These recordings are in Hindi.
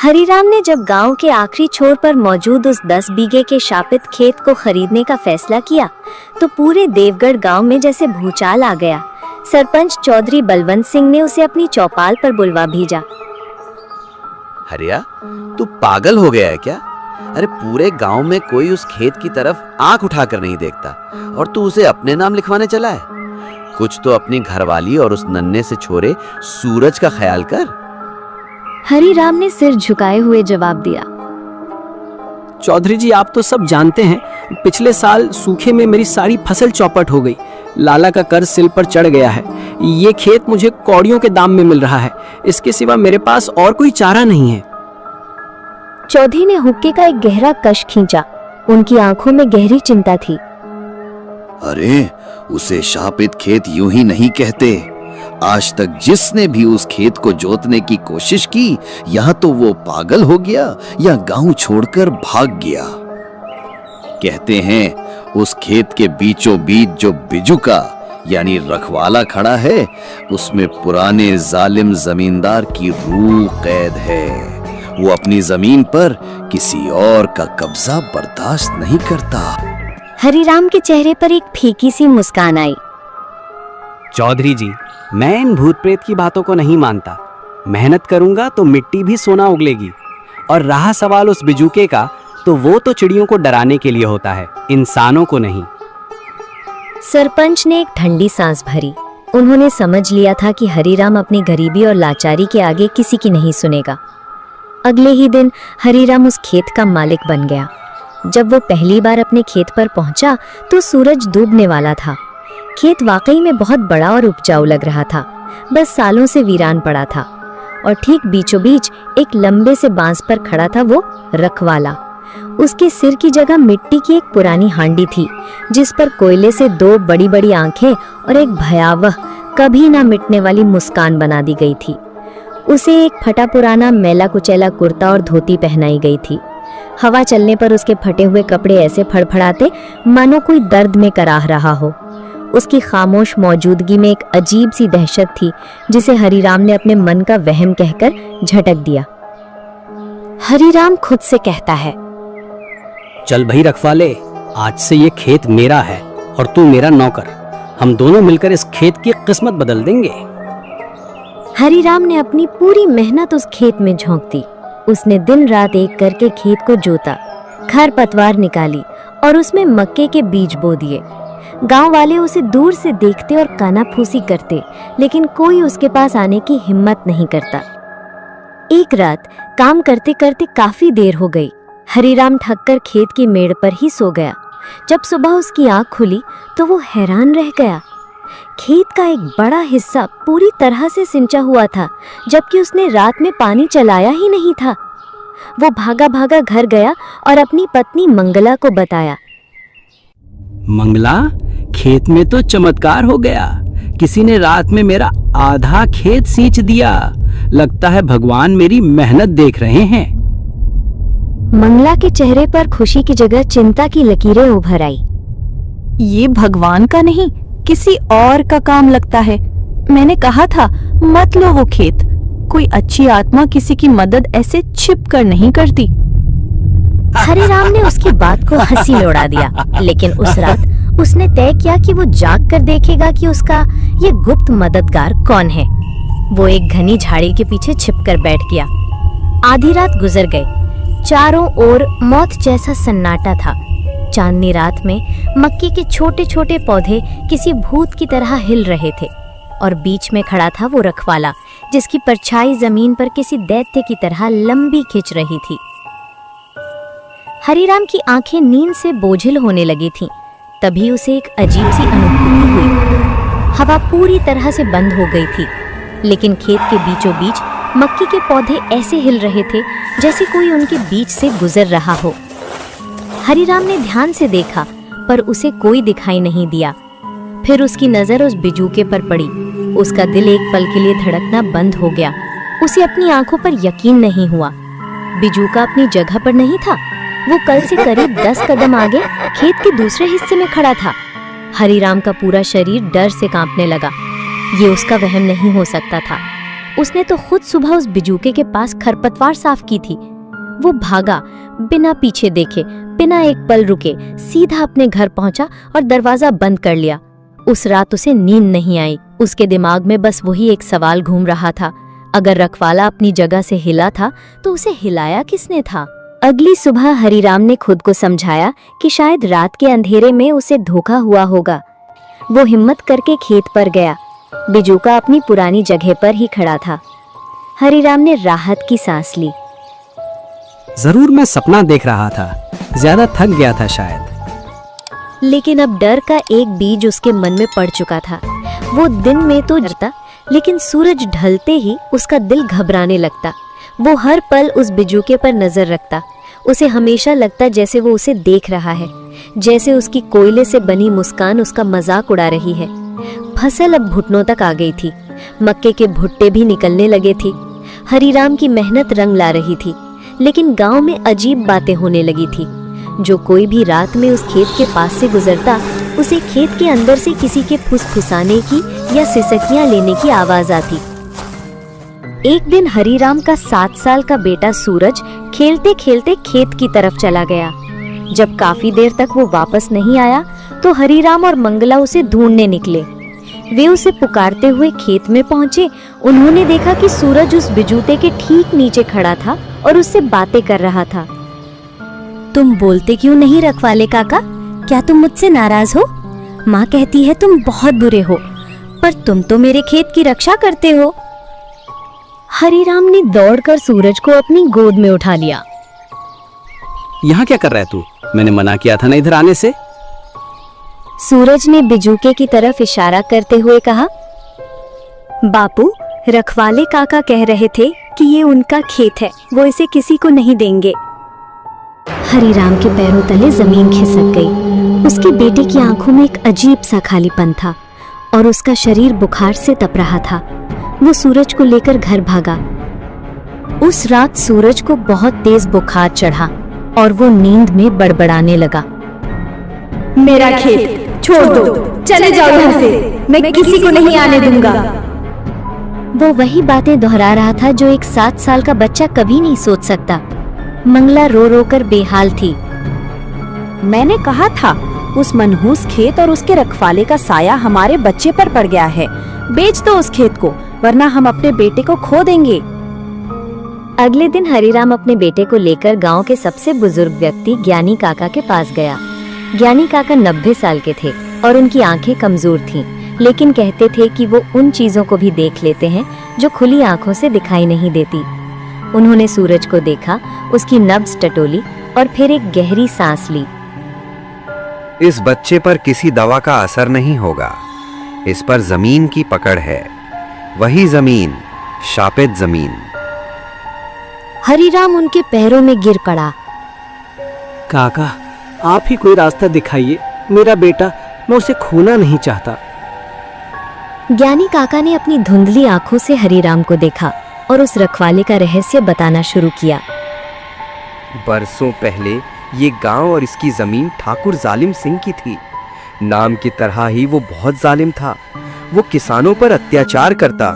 हरिराम ने जब गांव के आखिरी छोर पर मौजूद उस 10 बीघे के शापित खेत को खरीदने का फैसला किया तो पूरे देवगढ़ गांव में जैसे भूचाल आ गया। सरपंच चौधरी बलवंत सिंह ने उसे अपनी चौपाल पर बुलवा भेजा। हरिया, तू पागल हो गया है क्या? अरे पूरे गांव में कोई उस खेत की तरफ आंख उठाकर नहीं देखता और तू उसे अपने नाम लिखवाने चला है। कुछ तो अपनी घरवाली और उस नन्हे से छोरे सूरज का ख्याल कर। हरिराम ने सिर झुकाए हुए जवाब दिया। चौधरी जी, आप तो सब जानते हैं, पिछले साल सूखे में मेरी सारी फसल चौपट हो गई। लाला का कर्ज सिर पर चढ़ गया है। ये खेत मुझे कौड़ियों के दाम में मिल रहा है। इसके सिवा मेरे पास और कोई चारा नहीं है। चौधरी ने हुक्के का एक गहरा कश खींचा। उनकी आंखों में गहरी चिंता थी। अरे उसे शापित खेत यूं ही नहीं कहते। आज तक जिसने भी उस खेत को जोतने की कोशिश की, या तो वो पागल हो गया या गांव छोड़कर भाग गया। कहते हैं उस खेत के बीचों बीच जो बिजुका यानी रखवाला खड़ा है, उसमें पुराने जालिम जमींदार की रूह कैद है। वो अपनी जमीन पर किसी और का कब्जा बर्दाश्त नहीं करता। हरिराम के चेहरे पर एक फीकी सी मुस्कान आई। चौधरी जी, मैं इन भूत प्रेत की बातों को नहीं मानता। मेहनत करूंगा तो मिट्टी भी सोना उगलेगी। और रहा सवाल उस बिजूके का, तो वो तो चिड़ियों को डराने के लिए होता है, इंसानों को नहीं। सरपंच ने एक ठंडी सांस भरी। उन्होंने समझ लिया था कि हरिराम अपनी गरीबी और लाचारी के आगे किसी की नहीं सुनेगा। अगले ही दिन हरिराम उस खेत का मालिक बन गया। जब वो पहली बार अपने खेत पर पहुंचा तो सूरज डूबने वाला था। खेत वाकई में बहुत बड़ा और उपजाऊ लग रहा था, बस सालों से वीरान पड़ा था। और ठीक बीचों बीच एक लंबे से बांस पर खड़ा था वो रखवाला। उसके सिर की जगह मिट्टी की एक पुरानी हांडी थी, जिस पर कोयले से 2 बड़ी बड़ी आंखें और एक भयावह, कभी ना मिटने वाली मुस्कान बना दी गई थी। उसे एक फटा पुराना मैला कुचैला कुर्ता और धोती पहनाई गई थी। हवा चलने पर उसके फटे हुए कपड़े ऐसे फड़फड़ाते मानो कोई दर्द में कराह रहा हो। उसकी खामोश मौजूदगी में एक अजीब सी दहशत थी, जिसे हरिराम ने अपने मन का वहम कहकर झटक दिया। हरिराम खुद से कहता है, चल भाई रखवाले, आज से ये खेत मेरा है और तू मेरा नौकर। हम दोनों मिलकर इस खेत की किस्मत बदल देंगे। हरिराम ने अपनी पूरी मेहनत उस खेत में झोंक दी। उसने दिन रात एक करके खेत को जोता, खरपतवार निकाली और उसमें मक्के के बीज बो दिए। गांव वाले उसे दूर से देखते और कानाफूसी करते, लेकिन कोई उसके पास आने की हिम्मत नहीं करता। एक रात काम करते करते काफी देर हो गई। हरिराम थककर खेत की मेड़ पर ही सो गया। जब सुबह उसकी आंख खुली तो वो हैरान रह गया। खेत का एक बड़ा हिस्सा पूरी तरह से सिंचा हुआ था, जबकि उसने रात में पानी चलाया ही नहीं था। वो भागा भागा घर गया और अपनी पत्नी मंगला को बताया। मंगला, खेत में तो चमत्कार हो गया। किसी ने रात में मेरा आधा खेत सींच दिया। लगता है भगवान मेरी मेहनत देख रहे हैं। मंगला के चेहरे पर खुशी की जगह चिंता की लकीरें उभर आई। ये भगवान का नहीं, किसी और का काम लगता है। मैंने कहा था मत लो वो खेत। कोई अच्छी आत्मा किसी की मदद ऐसे छिप कर नहीं करती। हरिराम ने उसकी बात को हंसी में उड़ा दिया, लेकिन उस रात उसने तय किया कि वो जाग कर देखेगा कि उसका ये गुप्त मददगार कौन है। वो एक घनी झाड़ी के पीछे छिपकर बैठ गया। आधी रात गुजर गई। चारों ओर मौत जैसा सन्नाटा था। चांदनी रात में मक्के के छोटे छोटे पौधे किसी भूत की तरह हिल रहे थे और बीच में खड़ा था वो रखवाला, जिसकी परछाई जमीन पर किसी दैत्य की तरह लंबी खिंच रही थी। हरिराम की आंखें नींद से बोझिल होने लगी थीं। तभी उसे एक अजीब सी अनुभूति हुई। हवा पूरी तरह से बंद हो गई थी, लेकिन खेत के बीचों बीच मक्के के पौधे ऐसे हिल रहे थे जैसे कोई उनके बीच से गुजर रहा हो। हरिराम ने ध्यान से देखा, पर उसे कोई दिखाई नहीं दिया। फिर उसकी नजर उस बिजूके पर पड़ी। उसका दिल एक पल के लिए धड़कना बंद हो गया। उसे अपनी आंखों पर यकीन नहीं हुआ। बिजूका अपनी जगह पर नहीं था। वो कल से करीब 10 कदम आगे खेत के दूसरे हिस्से में खड़ा था। हरिराम का पूरा शरीर डर से कांपने लगा। ये उसका वहम नहीं हो सकता था। उसने तो खुद सुबह उस बिजूके के पास खरपतवार साफ की थी। वो भागा, बिना पीछे देखे, बिना एक पल रुके, सीधा अपने घर पहुंचा और दरवाजा बंद कर लिया। उस रात उसे नींद नहीं आई। उसके दिमाग में बस वही एक सवाल घूम रहा था, अगर रखवाला अपनी जगह से हिला था तो उसे हिलाया किसने था। अगली सुबह हरिराम ने खुद को समझाया कि शायद रात के अंधेरे में उसे धोखा हुआ होगा। वो हिम्मत करके खेत पर गया। बिजूका अपनी पुरानी जगह पर ही खड़ा था। हरिराम ने राहत की सांस ली। जरूर मैं सपना देख रहा था, ज्यादा थक गया था शायद। लेकिन अब डर का एक बीज उसके मन में पड़ चुका था। वो दिन में तो डरता, लेकिन सूरज ढलते ही उसका दिल घबराने लगता। वो हर पल उस बिजूके पर नजर रखता। उसे हमेशा लगता जैसे वो उसे देख रहा है, जैसे उसकी कोयले से बनी मुस्कान उसका मजाक उड़ा रही है। फसल अब घुटनों तक आ गई थी। मक्के के भुट्टे भी निकलने लगे थे। हरिराम की मेहनत रंग ला रही थी, लेकिन गांव में अजीब बातें होने लगी थी। जो कोई भी रात में उस खेत के पास से गुजरता, उसे खेत के अंदर से किसी के फुसफुसाने की या सिसकियां लेने की आवाज आती। एक दिन हरिराम का 7 साल का बेटा सूरज खेलते खेलते खेत की तरफ चला गया। जब काफी देर तक वो वापस नहीं आया तो हरिराम और मंगला उसे ढूंढने निकले। वे उसे पुकारते हुए खेत में पहुंचे। उन्होंने देखा कि सूरज उस बिजूते के ठीक नीचे खड़ा था और उससे बातें कर रहा था। तुम बोलते क्यों नहीं रखवाले काका? क्या तुम मुझसे नाराज हो? माँ कहती है तुम बहुत बुरे हो, पर तुम तो मेरे खेत की रक्षा करते हो। हरिराम ने दौड़कर सूरज को अपनी गोद में उठा लिया। यहाँ क्या कर रहा है तू? मैंने मना किया था ना इधर आने से। सूरज ने बिजूके की तरफ इशारा करते हुए कहा, बापू, रखवाले काका कह रहे थे कि ये उनका खेत है, वो इसे किसी को नहीं देंगे। हरिराम के पैरों तले जमीन खिसक गई। उसके बेटे की आंखों में एक अजीब सा खालीपन था और उसका शरीर बुखार से तप रहा था। वो सूरज को लेकर घर भागा। उस रात सूरज को बहुत तेज बुखार चढ़ा और वो नींद में बड़बड़ाने लगा। मेरा खेत छोड़ दो, चले जाओ यहाँ से, मैं किसी को नहीं आने दूंगा। वो वही बातें दोहरा रहा था जो एक 7 साल का बच्चा कभी नहीं सोच सकता। मंगला रो रो कर बेहाल थी। मैंने कहा था, उस मनहूस खेत और उसके रखवाले का साया हमारे बच्चे पर पड़ गया है। बेच दो उस खेत को, वरना हम अपने बेटे को खो देंगे। अगले दिन हरिराम अपने बेटे को लेकर गांव के सबसे बुजुर्ग व्यक्ति ज्ञानी काका के पास गया। ज्ञानी काका 90 साल के थे और उनकी आंखें कमजोर थीं, लेकिन कहते थे कि वो उन चीजों को भी देख लेते हैं जो खुली आंखों से दिखाई नहीं देती। उन्होंने सूरज को देखा, उसकी नब्ज टटोली और फिर एक गहरी सांस ली। इस बच्चे पर किसी दवा का असर नहीं होगा। इस पर जमीन की पकड़ है, वही जमीन, शापित जमीन। हरिराम उनके पैरों में गिर पड़ा। काका, आप ही कोई रास्ता दिखाइए। मेरा बेटा, मैं उसे खोना नहीं चाहता। ज्ञानी काका ने अपनी धुंधली आंखों से हरिराम को देखा और उस रखवाले का रहस्य बताना शुरू किया। बरसों पहले ये गांव और इसकी जमीन ठाकुर जालिम सिंह की थी। नाम की तरह ही वो बहुत जालिम था। वो किसानों पर अत्याचार करता,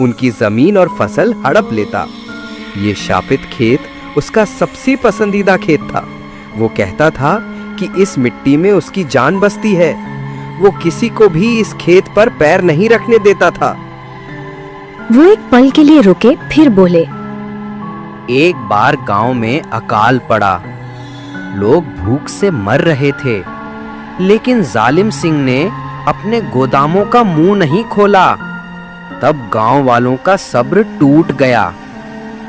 उनकी जमीन और फसल हड़प लेता। ये शापित खेत उसका सबसे पसंदीदा खेत था। वो कहता था कि इस मिट्टी में उसकी जान बसती है। वो किसी को भी इस खेत पर पैर नहीं रखने देता था। वो एक पल के लिए रुके, फिर बोले, एक बार गांव में अकाल पड़ा। लोग भूख से मर रहे थे, लेकिन जालिम सिंह ने अपने गोदामों का मुंह नहीं खोला। तब गांव वालों का सब्र टूट गया।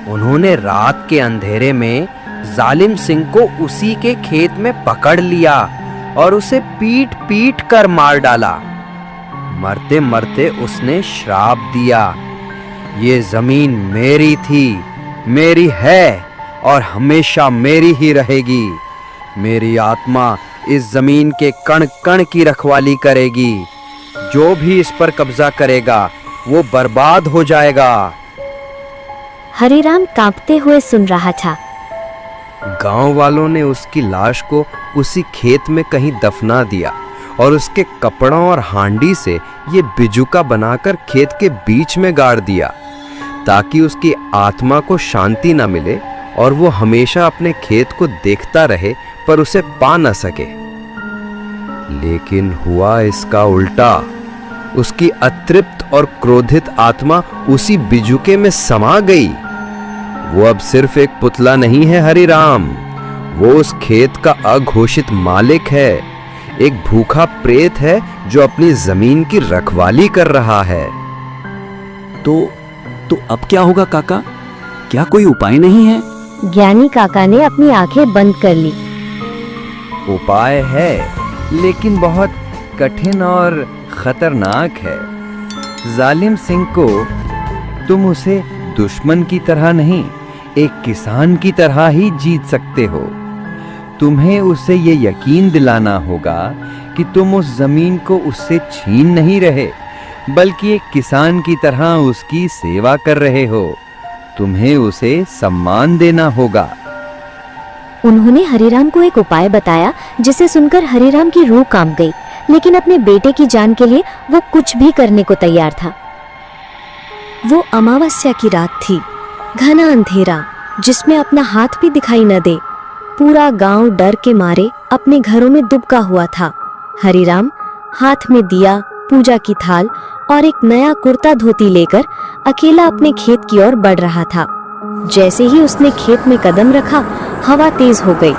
उन्होंने रात के अंधेरे में जालिम सिंह को उसी के खेत में पकड़ लिया और उसे पीट पीट कर मार डाला। मरते मरते उसने श्राप दिया, ये जमीन मेरी थी, मेरी है और हमेशा मेरी ही रहेगी। मेरी आत्मा इस जमीन के कण कण की रखवाली करेगी। जो भी इस पर कब्जा करेगा वो बर्बाद हो जाएगा। हरिराम कांपते हुए सुन रहा था। गांव वालों ने उसकी लाश को उसी खेत में कहीं दफना दिया और उसके कपड़ों और हांडी से ये बिजुका बनाकर खेत के बीच में गाड़ दिया। ताकि उसकी आत्मा को शांति न मिले और वो हमेशा अपने खेत को देखता रहे पर उसे पा न सके। लेकिन हुआ इसका उल्टा। उसकी अतृप्त और क्रोधित आत्मा उसी बिजुके में समा गई। वो अब सिर्फ एक पुतला नहीं है हरिराम, वो उस खेत का अघोषित मालिक है, एक भूखा प्रेत है जो अपनी जमीन की रखवाली कर रहा है। तो अब क्या होगा काका? क्या कोई उपाय नहीं है? ज्ञानी काका ने अपनी आंखें बंद कर ली। उपाय है, लेकिन बहुत कठिन और खतरनाक है। जालिम सिंह को तुम उसे दुश्मन की तरह नहीं, एक किसान की तरह ही जीत सकते हो। तुम्हें उसे ये यकीन दिलाना होगा कि तुम उस जमीन को उससे छीन नहीं रहे, बल्कि एक किसान की तरह उसकी सेवा कर रहे हो। तुम्हें उसे सम्मान देना होगा। उन्होंने हरिराम को एक उपाय बताया, जिसे सुनकर हरिराम की रूह कांप गई, लेकिन अपने बेटे की जान के लिए वो कुछ भी करने को तैयार था। वो अमावस्या की रात थी, घना अंधेरा जिसमें अपना हाथ भी दिखाई न दे। पूरा गांव डर के मारे अपने घरों में दुबका हुआ था। हरिराम हाथ में दिया, पूजा की थाल और एक नया कुर्ता धोती लेकर अकेला अपने खेत की ओर बढ़ रहा था। जैसे ही उसने खेत में कदम रखा, हवा तेज हो गई।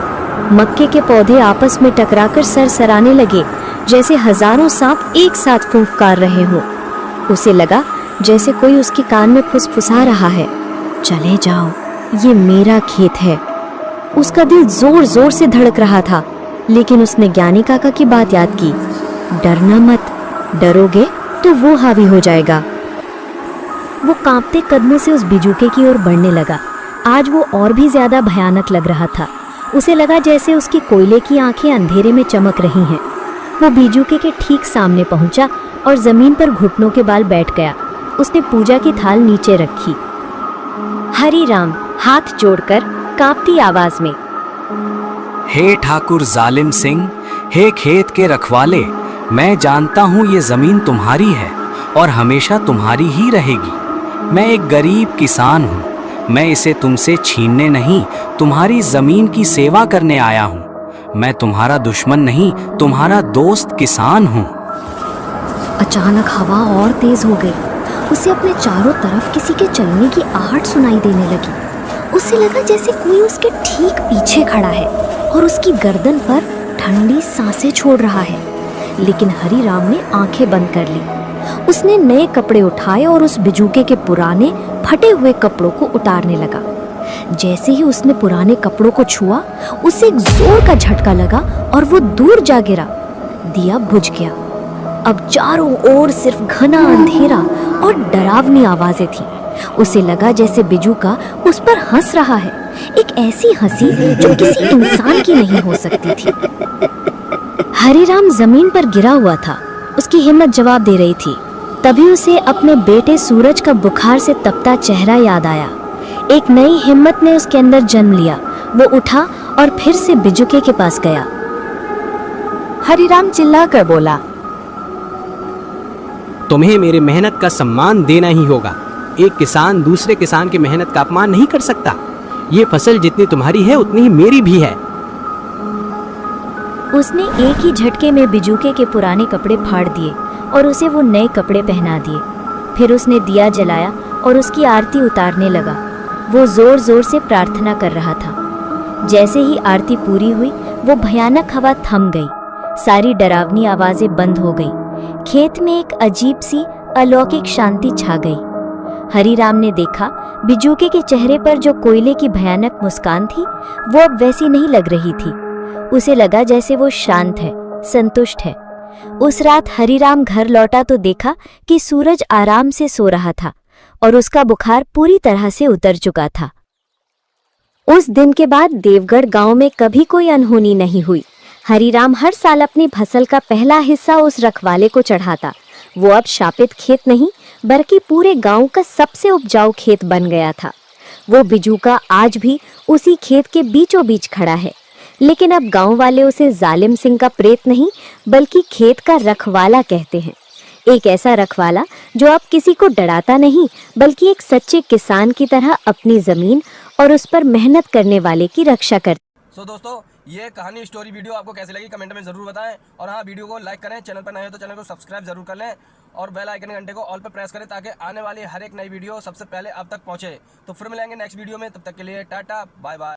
मक्के के पौधे आपस में टकराकर सरसराने लगे, जैसे हजारों सांप एक साथ फुंफकार रहे हों। उसे लगा जैसे कोई उसके कान में फुसफुसा रहा है, चले जाओ, ये मेरा खेत है। उसका दिल जोर जोर से धड़क रहा था, लेकिन उसने ज्ञानी काका की बात याद की। डरना मत, डरोगे तो वो हावी हो जाएगा। वो कांपते कदमों से उस बिजुके की ओर बढ़ने लगा। आज वो और भी ज्यादा भयानक लग रहा था। उसे लगा जैसे उसकी कोयले की आंखें अंधेरे में चमक रही हैं। वो बिजुके के ठीक सामने पहुंचा और जमीन पर घुटनों के बाल बैठ गया। उसने पूजा की थाल नीचे रखी। हरिराम हाथ जोड़कर कांपती आवाज में, हे ठाकुर जालिम सिंह, हे खेत के रखवाले, मैं जानता हूँ ये जमीन तुम्हारी है और हमेशा तुम्हारी ही रहेगी। मैं एक गरीब किसान हूँ, मैं इसे तुमसे छीनने नहीं, तुम्हारी जमीन की सेवा करने आया हूँ। मैं तुम्हारा दुश्मन नहीं, तुम्हारा दोस्त किसान हूँ। अचानक हवा और तेज हो गई। उसे अपने चारों तरफ किसी के चलने की आहट सुनाई देने लगी। उसे लगा जैसे कोई उसके ठीक पीछे खड़ा है और उसकी गर्दन पर ठंडी सांसें छोड़ रहा है। लेकिन हरिराम ने आंखें बंद कर ली। उसने नए कपड़े उठाए और उस बिजुके के पुराने फटे हुए कपड़ों को उतारने लगा। जैसे ही उसने पुराने कपड़ों को छुआ, उसे एक जोर का झटका लगा और वो दूर जा गिरा। दिया बुझ गया। अब चारों ओर सिर्फ घना अंधेरा और डरावनी आवाजें थीं। उसे लगा जैसे बिजुका उस पर हंस रहा है, एक ऐसी हंसी जो किसी इंसान की नहीं हो सकती थी। हरिराम जमीन पर गिरा हुआ था। उसकी हिम्मत जवाब दे रही थी। तभी उसे अपने बेटे सूरज का बुखार से तपता चेहरा याद आया। एक नई हिम्मत ने उसके अंदर जन्म लिया। वो उठा और फिर से बिजुके के पास गया। हरिराम चिल्लाकर बोला, तुम्हें मेरे मेहनत का सम्मान देना ही होगा। एक किसान दूसरे किसान की मेहनत का अपमान नहीं कर सकता। ये फसल जितनी तुम्हारी है उतनी ही मेरी भी है। उसने एक ही झटके में बिजुके के पुराने कपड़े फाड़ दिए और उसे वो नए कपड़े पहना दिए। फिर उसने दिया जलाया और उसकी आरती उतारने लगा। वो जोर जोर से प्रार्थना कर रहा था। जैसे ही आरती पूरी हुई, वो भयानक हवा थम गई। सारी डरावनी आवाजें बंद हो गई। खेत में एक अजीब सी अलौकिक शांति छा गई। हरिराम ने देखा बिजुके के चेहरे पर जो कोयले की भयानक मुस्कान थी, वो अब वैसी नहीं लग रही थी। उसे लगा जैसे वो शांत है, संतुष्ट है। उस रात हरिराम घर लौटा तो देखा कि सूरज आराम से सो रहा था और उसका बुखार पूरी तरह से उतर चुका था। उस दिन के बाद देवगढ़ गांव में कभी कोई अनहोनी नहीं हुई। हरिराम हर साल अपनी फसल का पहला हिस्सा उस रखवाले को चढ़ाता। वो अब शापित खेत नहीं, बल्कि पूरे गांव का सबसे उपजाऊ खेत बन गया था। वो बिजुका आज भी उसी खेत के बीचों बीच खड़ा है, लेकिन अब गांव वाले उसे जालिम सिंह का प्रेत नहीं, बल्कि खेत का रखवाला कहते हैं। एक ऐसा रखवाला जो अब किसी को डराता नहीं बल्कि एक सच्चे किसान की तरह अपनी जमीन और उस पर मेहनत करने वाले की रक्षा करता। दोस्तों, ये कहानी स्टोरी वीडियो आपको कैसी लगी कमेंट में ज़रूर बताएं। और हाँ, वीडियो को लाइक करें, चैनल पर नए हो तो चैनल को सब्सक्राइब जरूर कर लें और बेल आइकन घंटे को ऑल पर प्रेस करें ताकि आने वाली हर एक नई वीडियो सबसे पहले आप तक पहुँचे। तो फिर मिलेंगे नेक्स्ट वीडियो में, तब तक के लिए टाटा बाय बाय।